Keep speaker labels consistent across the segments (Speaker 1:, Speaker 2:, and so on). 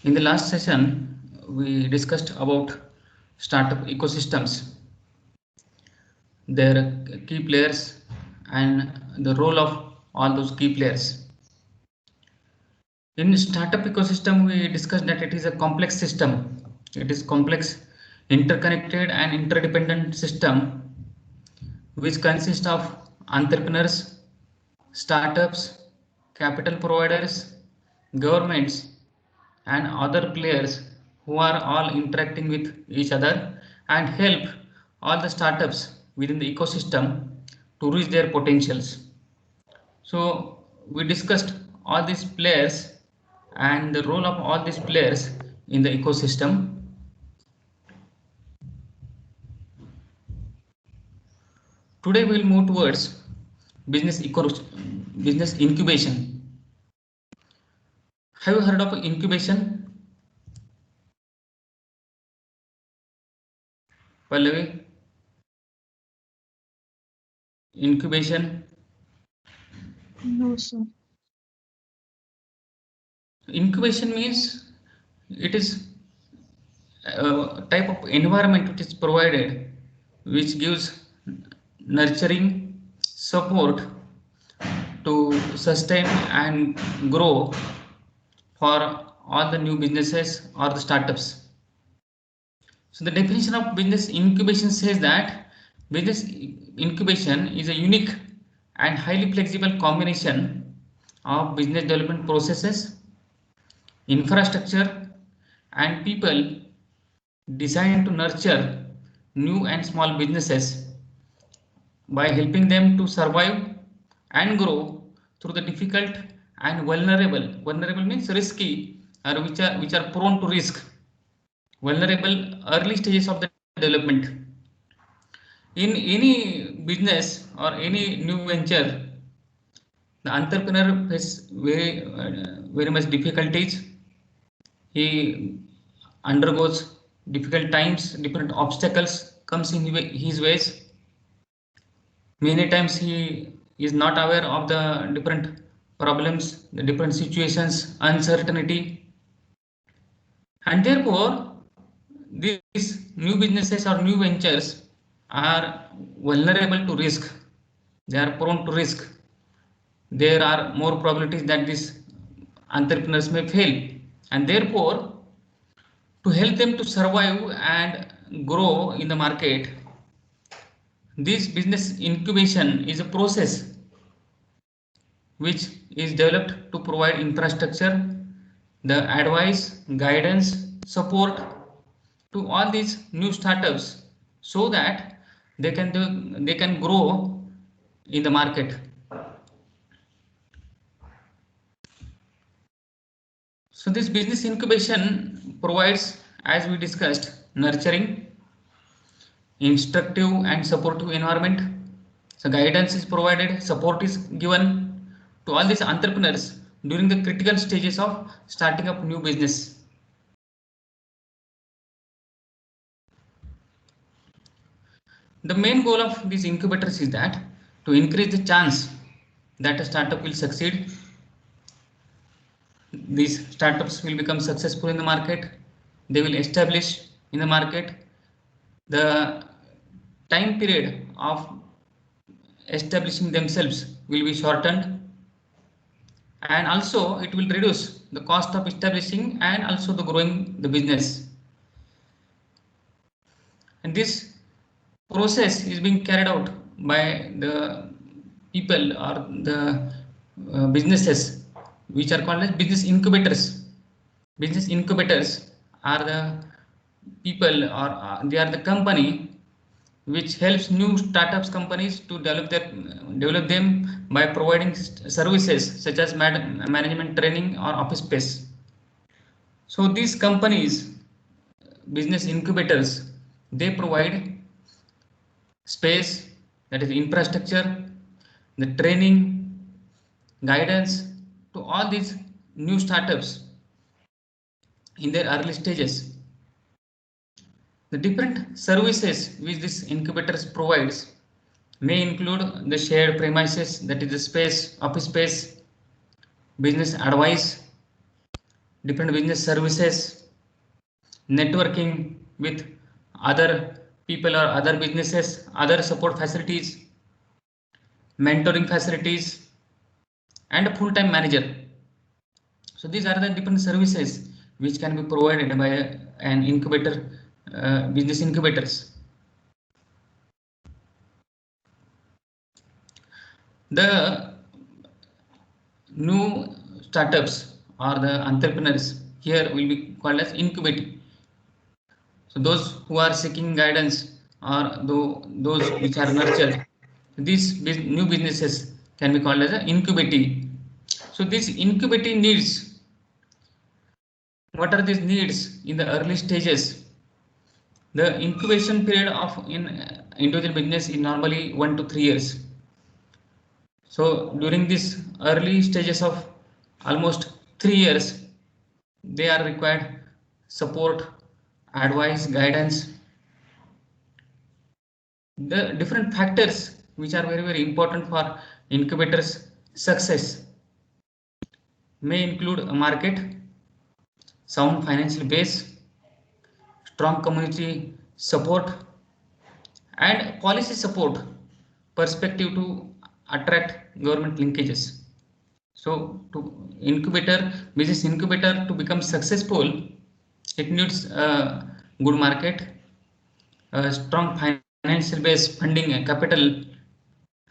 Speaker 1: In the last session, we discussed about startup ecosystems, their key players, and the role of all those key players. In startup ecosystem, we discussed that it is a complex system. It is complex, interconnected, and interdependent system which consists of entrepreneurs, startups, capital providers, governments, and other players who are all interacting with each other and help all the startups within the ecosystem to reach their potentials. So we discussed all these players and the role of all these players in the ecosystem. Today we will move towards business incubation. Have you heard of incubation, Pallavi? Incubation.
Speaker 2: No, sir.
Speaker 1: Incubation means it is a type of environment which is provided which gives nurturing support to sustain and grow for all the new businesses or the startups. So the definition of business incubation says that business incubation is a unique and highly flexible combination of business development processes, infrastructure, and people designed to nurture new and small businesses by helping them to survive and grow through the difficult and vulnerable means risky or which are prone to risk, vulnerable early stages of the development. In any business or any new venture, the entrepreneur faces very much difficulties. He undergoes difficult times, different obstacles comes in his ways. Many times he is not aware of the different problems, the different situations, uncertainty, and therefore these new businesses or new ventures are vulnerable to risk. They are prone to risk. There are more probabilities that these entrepreneurs may fail, and therefore to help them to survive and grow in the market, this business incubation is a process which is developed to provide infrastructure, the advice, guidance, support to all these new startups so that they can grow in the market. So this business incubation provides, as we discussed, nurturing, instructive and supportive environment. So guidance is provided, support is given to all these entrepreneurs during the critical stages of starting up new business. The main goal of these incubators is that to increase the chance that a startup will succeed. These startups will become successful in the market. They will establish in the market. The time period of establishing themselves will be shortened, and also it will reduce the cost of establishing and also the growing the business. And this process is being carried out by the people or the businesses which are called as business incubators. Business incubators are the people or they are the company which helps new startups companies to develop them by providing services such as management training or office space. So these companies, business incubators, they provide space, that is infrastructure, the training, guidance to all these new startups in their early stages. The different services which this incubators provides may include the shared premises, that is the space, office space, business advice, different business services, networking with other people or other businesses, other support facilities, mentoring facilities, and a full-time manager. So these are the different services which can be provided by an incubator, business incubators. The new startups or the entrepreneurs here will be called as incubating. So those who are seeking guidance or those which are nurtured, these new businesses can be called as an incubating. So these incubating needs, what are these needs in the early stages? The incubation period of individual business is normally 1 to 3 years. So during these early stages of almost 3 years, they are required support, advice, guidance. The different factors which are very important for incubators success may include a market, sound financial base, strong community support, and policy support perspective to attract government linkages. So to business incubator to become successful, it needs a good market, a strong financial base, funding and capital,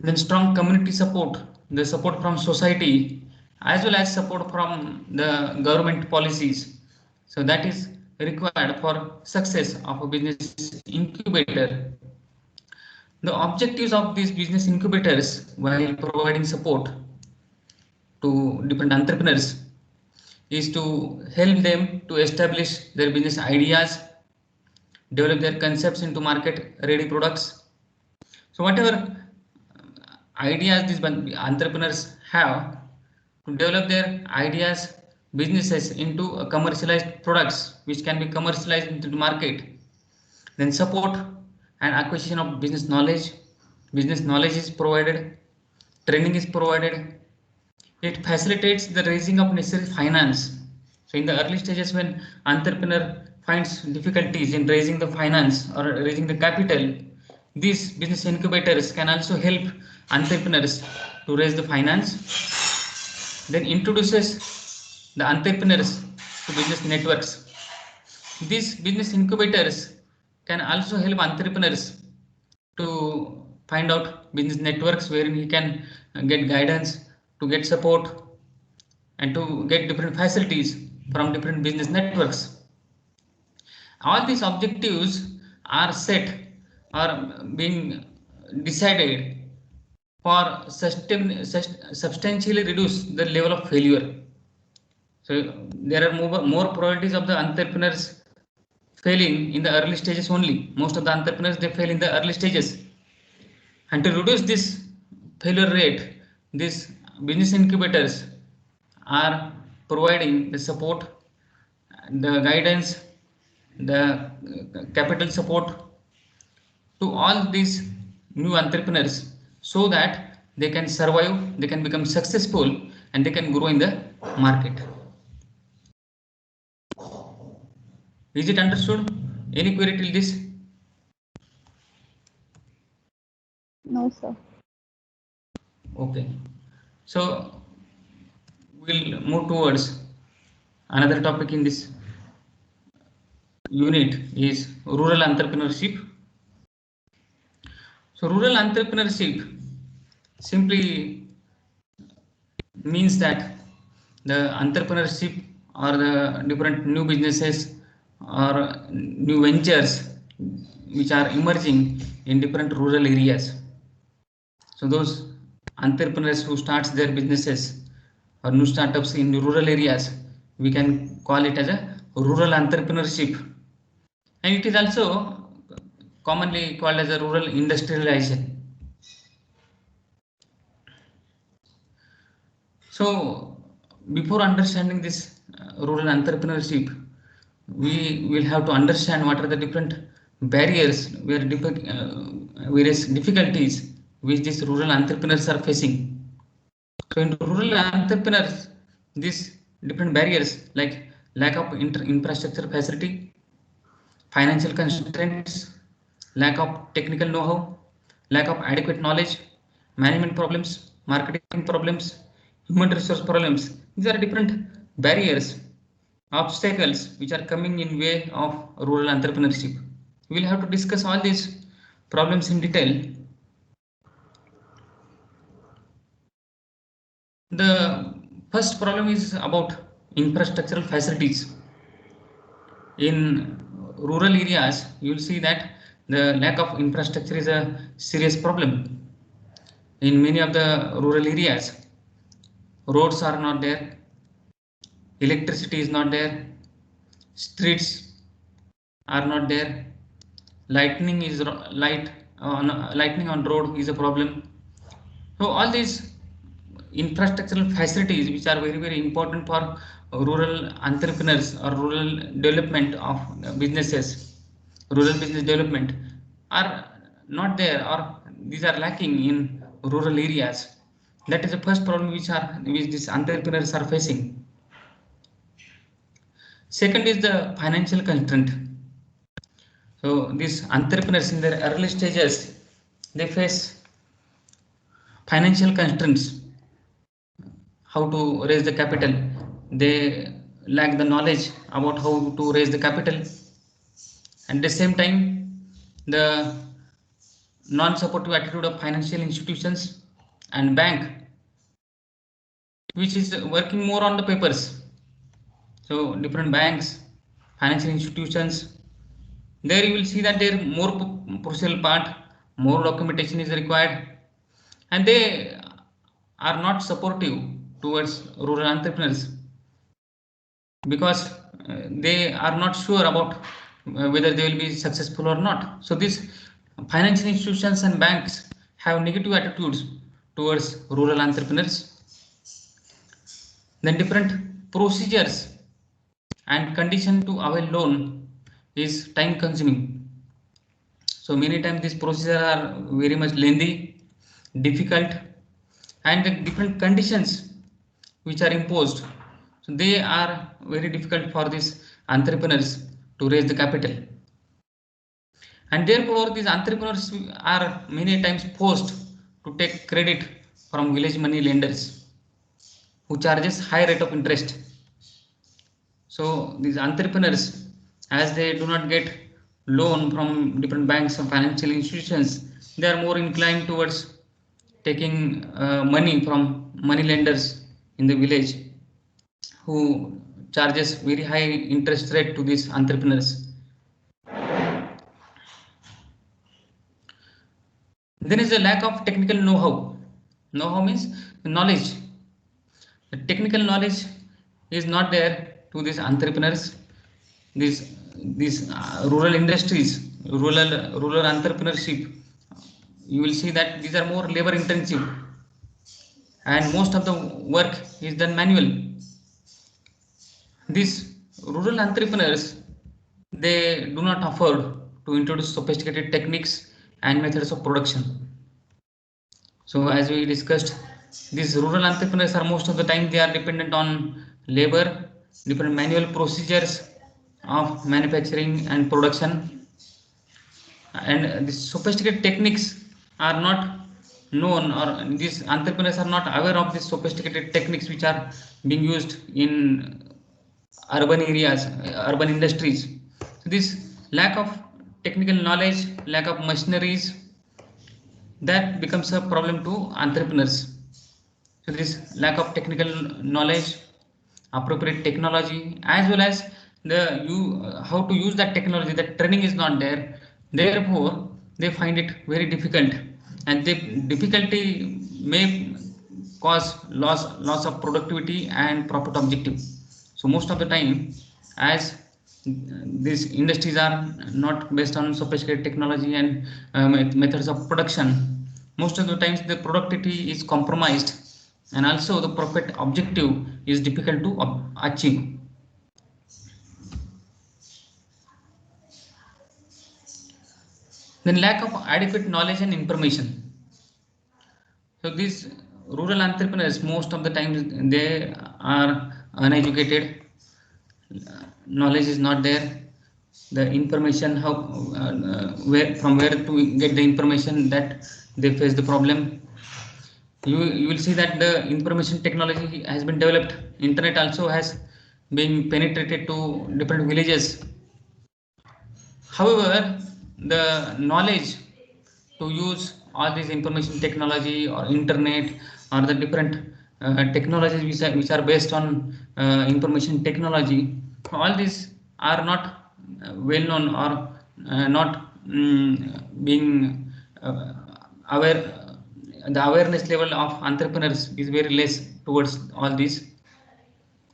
Speaker 1: then strong community support, the support from society, as well as support from the government policies. So that is required for success of a business incubator. The objectives of these business incubators while providing support to different entrepreneurs is to help them to establish their business ideas, develop their concepts into market ready products. So whatever ideas these entrepreneurs have, to develop their ideas, businesses into commercialized products which can be commercialized into the market, then support and acquisition of business knowledge. Business knowledge is provided, training is provided. It facilitates the raising of necessary finance. So in the early stages when entrepreneur finds difficulties in raising the finance or raising the capital, these business incubators can also help entrepreneurs to raise the finance, then introduces the entrepreneurs to business networks. These business incubators can also help entrepreneurs to find out business networks wherein he can get guidance, to get support, and to get different facilities from different business networks. All these objectives are set or being decided for substantially reduce the level of failure. So there are more probabilities of the entrepreneurs failing in the early stages only. Most of the entrepreneurs they fail in the early stages. And to reduce this failure rate, these business incubators are providing the support, the guidance, the capital support to all these new entrepreneurs so that they can survive, they can become successful, and they can grow in the market. Is it understood? Any query till this?
Speaker 2: No, sir.
Speaker 1: Okay. So we'll move towards another topic in this unit is rural entrepreneurship. So rural entrepreneurship simply means that the entrepreneurship or the different new businesses or new ventures which are emerging in different rural areas. So those entrepreneurs who starts their businesses or new startups in rural areas, we can call it as a rural entrepreneurship, and it is also commonly called as a rural industrialization. So before understanding this rural entrepreneurship, we will have to understand what are the different barriers, various difficulties which these rural entrepreneurs are facing. So in rural entrepreneurs, these different barriers like lack of infrastructure facility, financial constraints, lack of technical know-how, lack of adequate knowledge, management problems, marketing problems, human resource problems. These are different barriers, obstacles which are coming in way of rural entrepreneurship. We will have to discuss all these problems in detail. The first problem is about infrastructural facilities. In rural areas, you will see that the lack of infrastructure is a serious problem. In many of the rural areas, roads are not there, electricity is not there, streets are not there, lightning on road is a problem. So all these infrastructural facilities which are very important for rural entrepreneurs or rural development of businesses, rural business development, are not there, or these are lacking in rural areas. That is the first problem which these entrepreneurs are facing. Second is the financial constraint. So these entrepreneurs in their early stages, they face financial constraints. How to raise the capital? They lack the knowledge about how to raise the capital. At the same time, the non-supportive attitude of financial institutions and bank, which is working more on the papers. So different banks, financial institutions, there you will see that there more procedural part, more documentation is required, and they are not supportive towards rural entrepreneurs because they are not sure about whether they will be successful or not. So these financial institutions and banks have negative attitudes towards rural entrepreneurs. Then different procedures and condition to avail loan is time consuming. So many times these procedures are very much lengthy, difficult, and the different conditions which are imposed. So they are very difficult for these entrepreneurs to raise the capital. And therefore these entrepreneurs are many times forced to take credit from village money lenders who charges high rate of interest. So these entrepreneurs, as they do not get loan from different banks or financial institutions, they are more inclined towards taking money from money lenders in the village who charges very high interest rate to these entrepreneurs. Then is the lack of technical know-how. Know-how means knowledge. The technical knowledge is not there to these entrepreneurs. These rural industries, rural entrepreneurship, you will see that these are more labor intensive, and most of the work is done manual. These rural entrepreneurs, they do not afford to introduce sophisticated techniques and methods of production. So as we discussed, these rural entrepreneurs are most of the time they are dependent on labor, different manual procedures of manufacturing and production, and these sophisticated techniques are not known, or these entrepreneurs are not aware of these sophisticated techniques which are being used in urban areas, urban industries. So this lack of technical knowledge, lack of machineries, that becomes a problem to entrepreneurs. So this lack of technical knowledge, appropriate technology, as well as how to use that technology, that training is not there. Therefore, they find it very difficult, and the difficulty may cause loss of productivity and profit objective. So most of the time, as these industries are not based on sophisticated technology and methods of production, most of the times the productivity is compromised, and also the profit objective is difficult to achieve. Then lack of adequate knowledge and information. So these rural entrepreneurs, most of the times they are uneducated, knowledge is not there, the information how where to get the information, that they face the problem. You will see that the information technology has been developed. Internet also has been penetrated to different villages. However, the knowledge to use all these information technology or internet or the different technologies which are based on information technology, all these are not well known or not being aware. The awareness level of entrepreneurs is very less towards all these.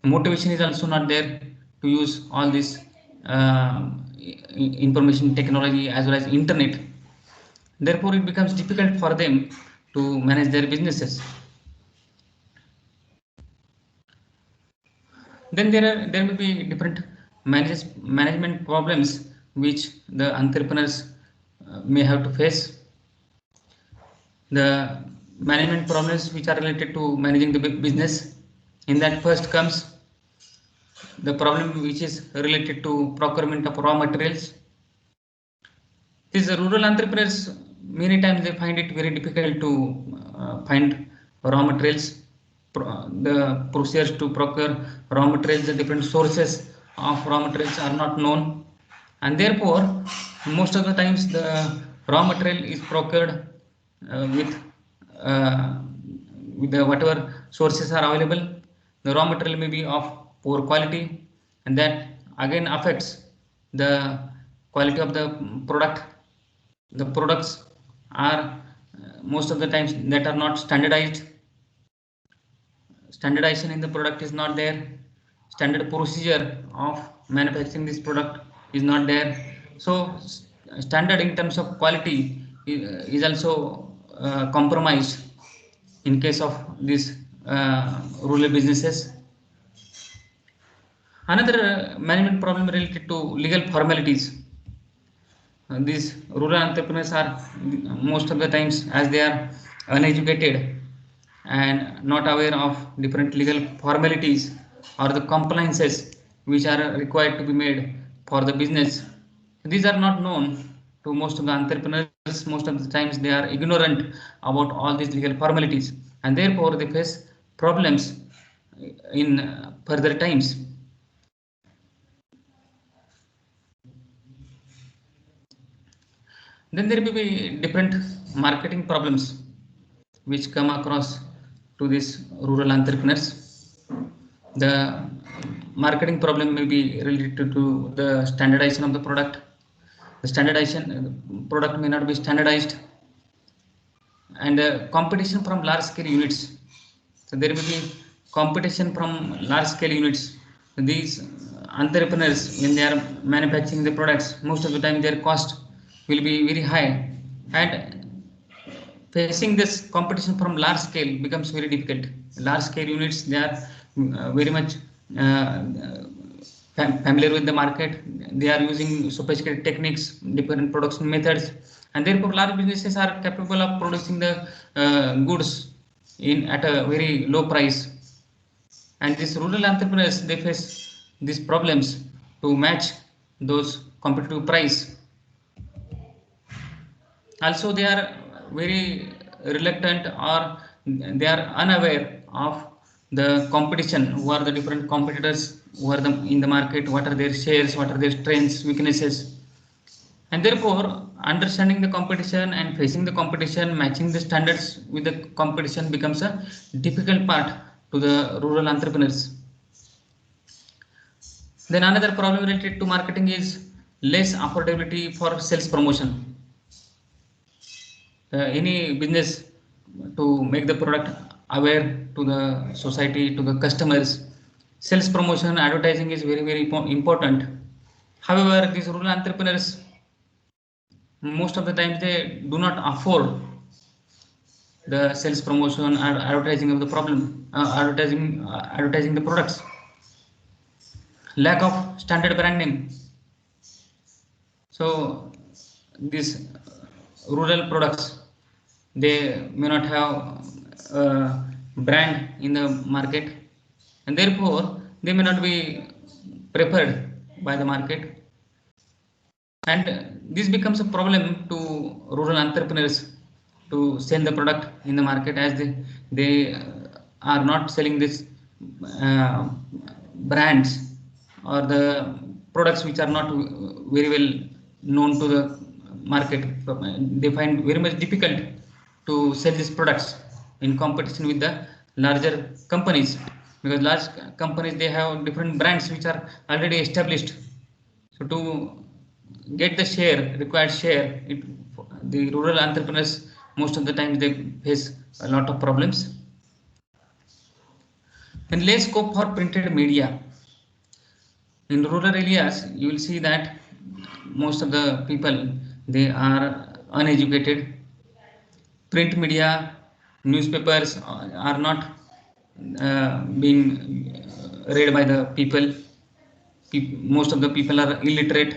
Speaker 1: Motivation is also not there to use all this information technology as well as internet. Therefore, it becomes difficult for them to manage their businesses. Then there will be different management problems which the entrepreneurs may have to face. The management problems which are related to managing the business. In that, first comes the problem which is related to procurement of raw materials. These rural entrepreneurs, many times they find it very difficult to find raw materials, the procedures to procure raw materials, the different sources of raw materials are not known, and therefore most of the times the raw material is procured with the whatever sources are available. The raw material may be of poor quality, and that again affects the quality of the product. The products are most of the times that are not standardized. Standardization in the product is not there. Standard procedure of manufacturing this product is not there. So standard in terms of quality is also compromised in case of these rural businesses. Another management problem related to legal formalities. These rural entrepreneurs are most of the times, as they are uneducated and not aware of different legal formalities or the compliances which are required to be made for the business. These are not known to most of the entrepreneurs. Most of the times they are ignorant about all these legal formalities, and therefore they face problems in further times. Then there may be different marketing problems which come across to these rural entrepreneurs. The marketing problem may be related to the standardization of the product. The standardization product may not be standardized, and competition from large scale units. So there may be competition from large scale units. These entrepreneurs, when they are manufacturing the products, most of the time their cost will be very high, and facing this competition from large scale becomes very difficult. Large scale units, they are very much uh, familiar with the market. They are using sophisticated techniques, different production methods, and therefore large businesses are capable of producing the goods in at a very low price. And these rural entrepreneurs, they face these problems to match those competitive price. Also, they are very reluctant, or they are unaware of the competition. Who are the different competitors who are in the market? What are their shares? What are their strengths, weaknesses? And therefore, understanding the competition and facing the competition, matching the standards with the competition becomes a difficult part to the rural entrepreneurs. Then another problem related to marketing is less affordability for sales promotion. Any business, to make the product aware to the society, to the customers, sales promotion, advertising is very important. However, these rural entrepreneurs, most of the times they do not afford the sales promotion and advertising of the problem, advertising the products. Lack of standard branding. So these rural products, they may not have a brand in the market, and therefore they may not be preferred by the market, and this becomes a problem to rural entrepreneurs to sell the product in the market, as they are not selling this brands or the products which are not very well known to the market. They find very much difficult to sell these products in competition with the larger companies, because large companies, they have different brands which are already established. So to get the required share, the rural entrepreneurs, most of the times they face a lot of problems. And less scope for printed media. In rural areas, you will see that most of the people, they are uneducated. Print media, newspapers are not being read by the people. Most of the people are illiterate.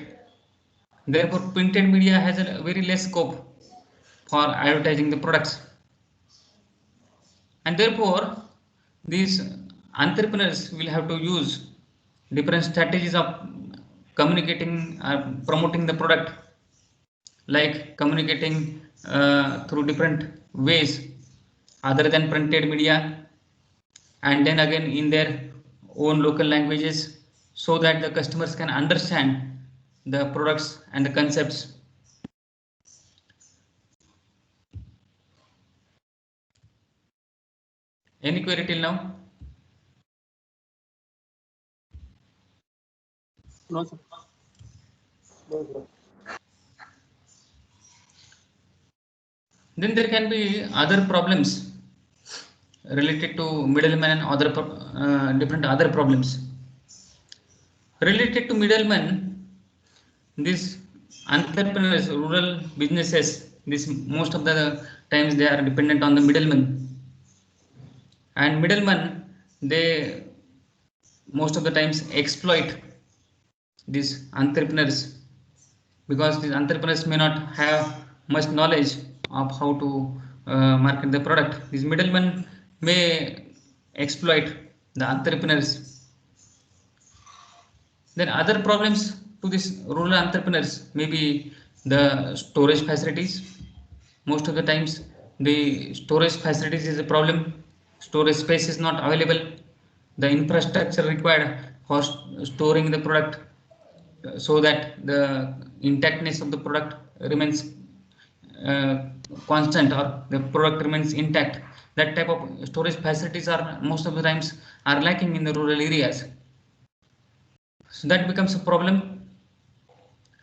Speaker 1: Therefore, printed media has a very less scope for advertising the products. And therefore, these entrepreneurs will have to use different strategies of communicating, promoting the product, like communicating through different ways other than printed media, and then again in their own local languages, so that the customers can understand the products and the concepts. Any query till now?
Speaker 3: No, sir. No, sir.
Speaker 1: Then there can be other problems related to middlemen and other different other problems. Related to middlemen, these entrepreneurs, rural businesses, this most of the times they are dependent on the middlemen. And middlemen, they most of the times exploit these entrepreneurs, because these entrepreneurs may not have much knowledge of how to market the product. These middlemen may exploit the entrepreneurs. Then other problems to these rural entrepreneurs may be the storage facilities. Most of the times the storage facilities is a problem. Storage space is not available. The infrastructure required for storing the product, so that the intactness of the product remains constant, or the product remains intact. That type of storage facilities are most of the times are lacking in the rural areas. So that becomes a problem.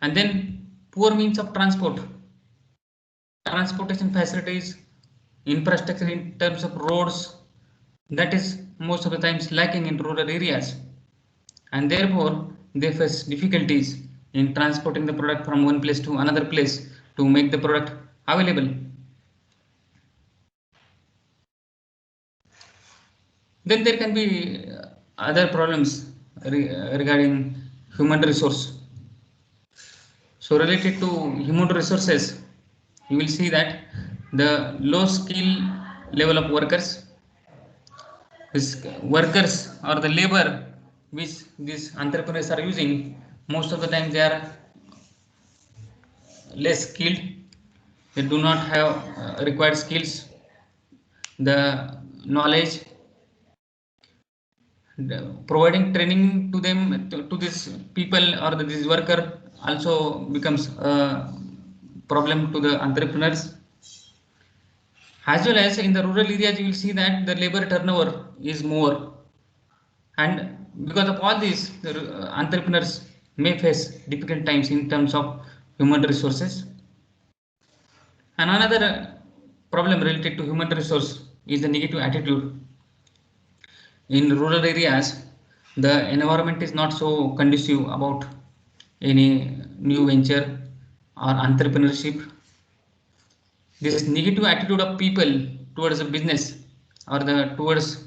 Speaker 1: And then poor means of transportation facilities, infrastructure in terms of roads, that is most of the times lacking in rural areas, and therefore they face difficulties in transporting the product from one place to another place to make the product available. Then there can be other problems regarding human resource. So related to human resources, you will see that the low skill level of workers or the labor which these entrepreneurs are using, most of the time they are less skilled. They do not have required skills, the knowledge. Providing training to them, to these people or this worker, also becomes a problem to the entrepreneurs. As well as in the rural areas, you will see that the labor turnover is more, and because of all these, the entrepreneurs may face difficult times in terms of human resources. And another problem related to human resource is the negative attitude. In rural areas, the environment is not so conducive about any new venture or entrepreneurship. This negative attitude of people towards the business or towards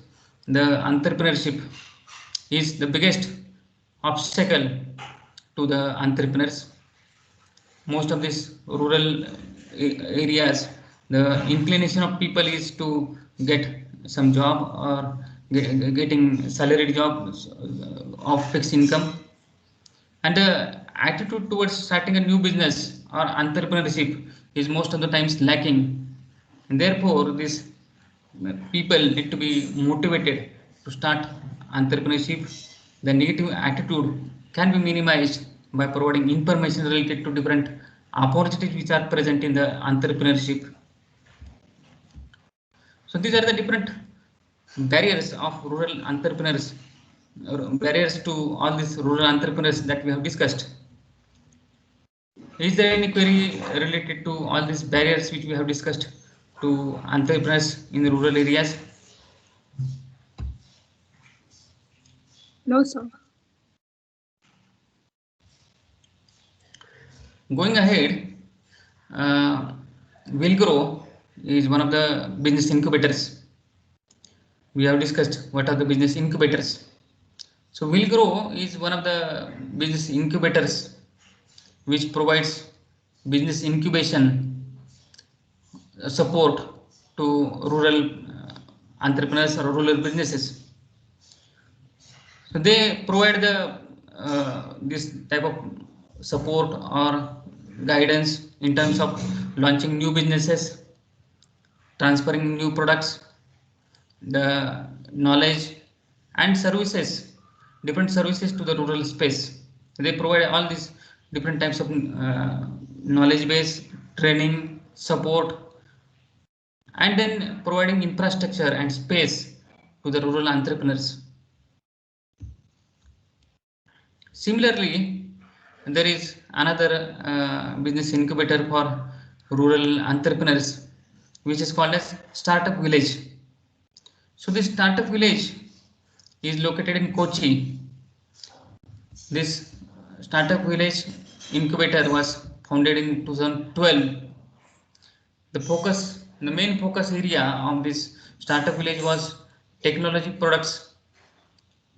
Speaker 1: the entrepreneurship is the biggest obstacle to the entrepreneurs. Most of these rural areas, the inclination of people is to get some job or getting salaried job of fixed income, And the attitude towards starting a new business or entrepreneurship is most of the times lacking. And therefore, these people need to be motivated to start entrepreneurship. The negative attitude can be minimized by providing information related to different opportunities which are present in the entrepreneurship. So these are the different barriers of rural entrepreneurs, barriers to all these rural entrepreneurs that we have discussed. Is there any query related to all these barriers which we have discussed to entrepreneurs in the rural areas?
Speaker 2: No, sir.
Speaker 1: Going ahead, Willgrow is one of the business incubators. We have discussed what are the business incubators. So Willgrow is one of the business incubators which provides business incubation support to rural entrepreneurs or rural businesses. So they provide the this type of support or guidance in terms of launching new businesses, transferring new products, the knowledge and services, different services to the rural space. They provide all these different types of knowledge base, training, support, and then providing infrastructure and space to the rural entrepreneurs. Similarly, there is another business incubator for rural entrepreneurs, which is called as Startup Village. So this Startup Village is located in Kochi. This Startup Village incubator was founded in 2012. The main focus area of this Startup Village was technology products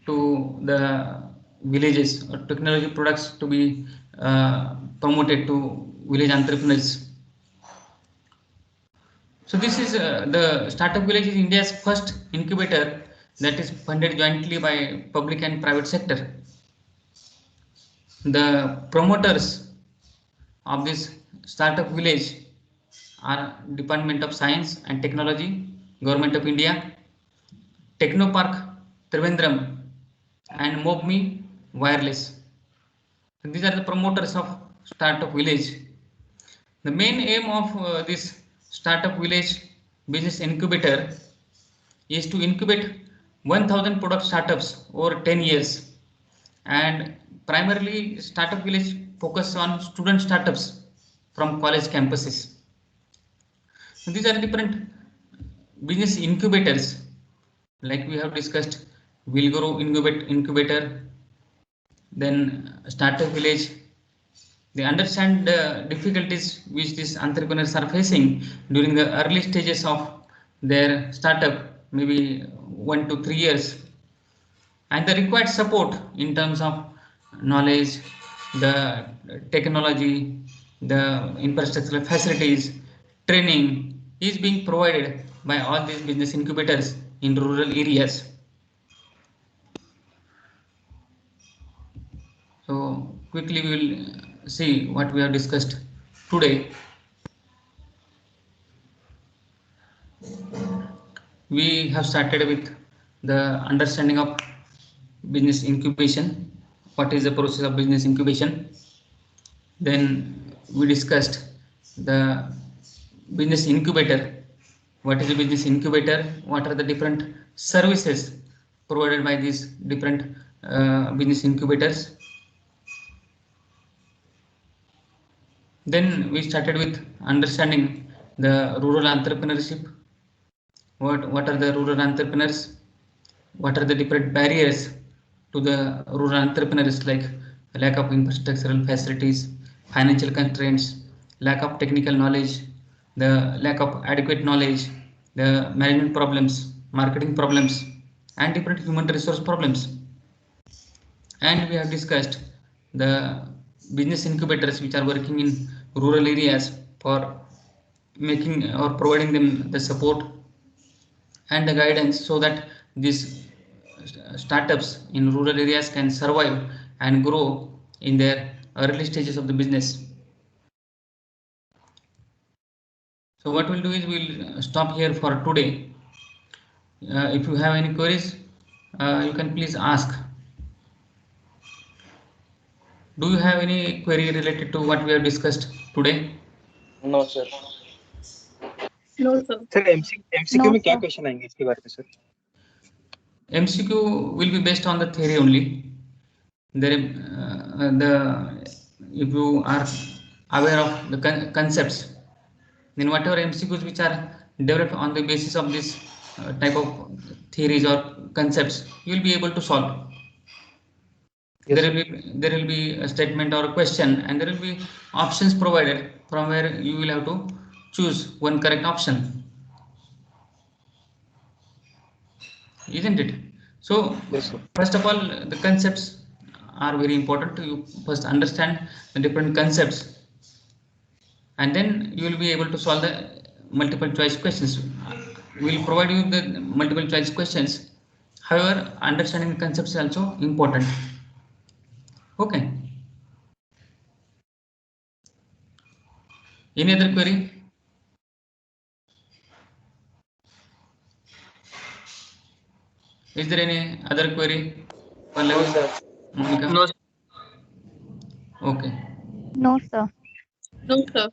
Speaker 1: to the villages, or technology products to be promoted to village entrepreneurs. So this is the Startup Village is India's first incubator that is funded jointly by public and private sector. The promoters of this Startup Village are Department of Science and Technology, Government of India, Technopark Trivandrum, and MobMe Wireless. These are the promoters of Startup Village. The main aim of this Startup Village business incubator is to incubate 1000 product startups over 10 years, and primarily Startup Village focus on student startups from college campuses. So these are different business incubators, like we have discussed Willgrow incubator, then Startup Village. They understand the difficulties which these entrepreneurs are facing during the early stages of their startup, maybe 1 to 3 years, and the required support in terms of knowledge, the technology, the infrastructural facilities, training is being provided by all these business incubators in rural areas. So quickly we will see what we have discussed today. We have started with the understanding of business incubation. What is the process of business incubation? Then we discussed the business incubator. What is a business incubator? What are the different services provided by these different business incubators? Then we started with understanding the rural entrepreneurship. What are the rural entrepreneurs? What are the different barriers to the rural entrepreneurs, like lack of infrastructural facilities, financial constraints, lack of technical knowledge, the lack of adequate knowledge, the management problems, marketing problems, and different human resource problems. And we have discussed the business incubators which are working in rural areas for making or providing them the support and the guidance so that these startups in rural areas can survive and grow in their early stages of the business. So what we'll do is we'll stop here for today. If you have any queries, you can please ask. Do you have any query related to what we have discussed today?
Speaker 3: No sir.
Speaker 2: No, sir.
Speaker 3: Sir MCQ
Speaker 2: No,
Speaker 3: में क्या
Speaker 2: sir.
Speaker 3: Question आएंगे इसके बारे में sir?
Speaker 1: MCQ will be based on the theory only. There, if you are aware of the concepts, then whatever MCQs which are developed on the basis of this type of theories or concepts, you will be able to solve.
Speaker 3: Yes,
Speaker 1: there will be a statement or a question, and there will be options provided from where you will have to choose one correct option, isn't it? So
Speaker 3: yes sir.
Speaker 1: first of all, the concepts are very important. You first understand the different concepts, and then you will be able to solve the multiple choice questions. We will provide you the multiple choice questions. However, understanding the concepts is also important. Okay. Any other query? Is there any other query?
Speaker 3: No sir.
Speaker 1: Monica?
Speaker 3: No sir.
Speaker 1: Okay.
Speaker 2: No, sir.
Speaker 4: No, sir.